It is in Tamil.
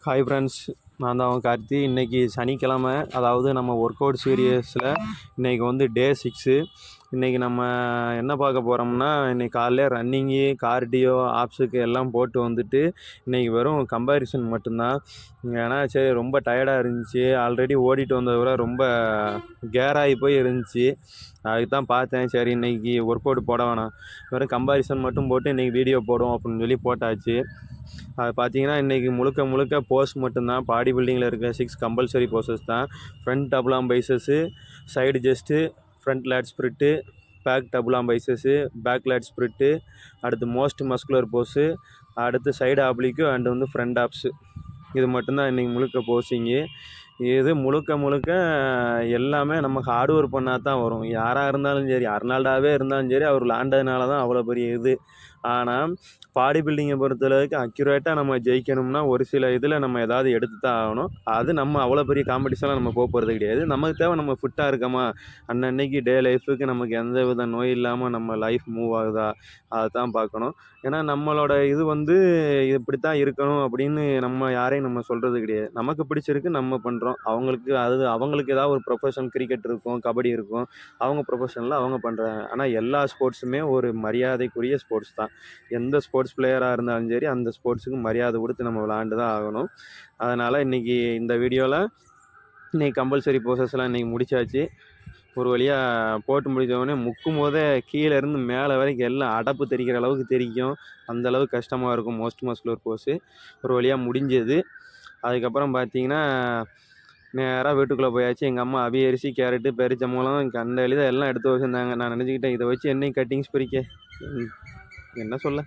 ஹாய் ஃப்ரெண்ட்ஸ், நான் தான் அவன் கார்த்தி. இன்றைக்கி சனிக்கிழமை, அதாவது நம்ம ஒர்க் அவுட் சீரியஸில் இன்றைக்கி வந்து டே 6. இன்றைக்கி நம்ம என்ன பார்க்க போகிறோம்னா, இன்றைக்கி காலையில் ரன்னிங்கு, கார்டியோ, ஆப்ஸுக்கு எல்லாம் போட்டு வந்துட்டு இன்றைக்கி வெறும் கம்பேரிசன் மட்டும்தான். ஏன்னா சரி, ரொம்ப டயர்டாக இருந்துச்சு. ஆல்ரெடி ஓடிட்டு வந்ததை விட ரொம்ப கேராகி போய் இருந்துச்சு. அதுக்கு தான் பார்த்தேன். சரி, இன்றைக்கி ஒர்க் அவுட் போட வேணாம், வெறும் கம்பேரிசன் மட்டும் போட்டு இன்றைக்கி வீடியோ போடும் அப்படின்னு சொல்லி போட்டாச்சு. அது பார்த்தீங்கன்னா இன்றைக்கி முழுக்க முழுக்க போஸ் மட்டும்தான். பாடி பில்டிங்கில் இருக்க 6 கம்பல்சரி போஸஸ் தான். ஃப்ரண்ட் டபுளாம் biceps, side chest, front lat spread, back டபுளாம் பைசஸ்ஸு, பேக் லேட் ஸ்ப்ரிட்டு, அடுத்து மோஸ்ட் மஸ்குலர் போஸு, அடுத்து சைடு ஆப்ளிக்கு அண்டு வந்து ஃப்ரண்ட் ஆப்ஸு. இது மட்டும்தான் இன்றைக்கி முழுக்க போஸிங்கு. இது முழுக்க முழுக்க எல்லாமே நம்ம ஹார்ட் ஒர்க் பண்ணால் தான் வரும். யாராக இருந்தாலும் சரி, அர்னால்டாவே இருந்தாலும் சரி, அவர் விளாண்டதுனால தான் அவ்வளோ பெரிய இது. ஆனால் பாடி பில்டிங்கை பொறுத்தளவுக்கு அக்யூரேட்டாக நம்ம ஜெயிக்கணும்னா ஒரு சில இதில் நம்ம ஏதாவது எடுத்து தான் ஆகணும். அது நம்ம அவ்வளோ பெரிய காம்படிஷனாக நம்ம போகிறது கிடையாது. நமக்கு தேவை நம்ம ஃபிட்டாக இருக்கோமா, அன்னன்னைக்கு டே லைஃபுக்கு நமக்கு எந்த வித நோய் இல்லாமல் நம்ம லைஃப் மூவ் ஆகுதா, அதை தான் பார்க்கணும். ஏன்னா நம்மளோட இது வந்து இப்படி தான் இருக்கணும் அப்படின்னு நம்ம யாரையும் நம்ம சொல்கிறது கிடையாது. நமக்கு பிடிச்சிருக்கு நம்ம பண்ணுறோம். அவங்களுக்கு ஏதாவது ஒரு ப்ரொஃபஷன், கிரிக்கெட் இருக்கும், கபடி இருக்கும், அவங்க ப்ரொஃபஷனில் அவங்க பண்ணுறாங்க. ஆனால் எல்லா ஸ்போர்ட்ஸுமே ஒரு மரியாதைக்குரிய ஸ்போர்ட்ஸ் தான். எந்த ஸ்போர்ட்ஸ் பிளேயராக இருந்தாலும் சரி, அந்த ஸ்போர்ட்ஸுக்கு மரியாதை கொடுத்து நம்ம விளாண்டு தான் ஆகணும். அதனால் இன்றைக்கி இந்த வீடியோவில் இன்றைக்கி கம்பல்சரி ப்ரோசஸ்லாம் இன்றைக்கி முடிச்சாச்சு. ஒரு வழியாக போட்டு முடித்தவொடனே முக்கும் போதே கீழேருந்து மேலே வரைக்கும் எல்லாம் அடப்பு தெரிக்கிற அளவுக்கு தெரிக்கும். அந்தளவுக்கு கஷ்டமாக இருக்கும் மோஸ்ட் மஸ்குலர் போஸு. ஒரு வழியாக முடிஞ்சது. அதுக்கப்புறம் பார்த்திங்கன்னா நேராக வீட்டுக்குள்ளே போயாச்சு. எங்கள் அம்மா அரிசி, கேரட்டு, பெரிச்சம்பழம், கண்டலி எல்லாம் எடுத்து வச்சுருந்தாங்க. நான் நினச்சிக்கிட்டேன், இதை வச்சு என்னைக்கு கட்டிங்ஸ் பிரிக்க, என்ன சொல்ல.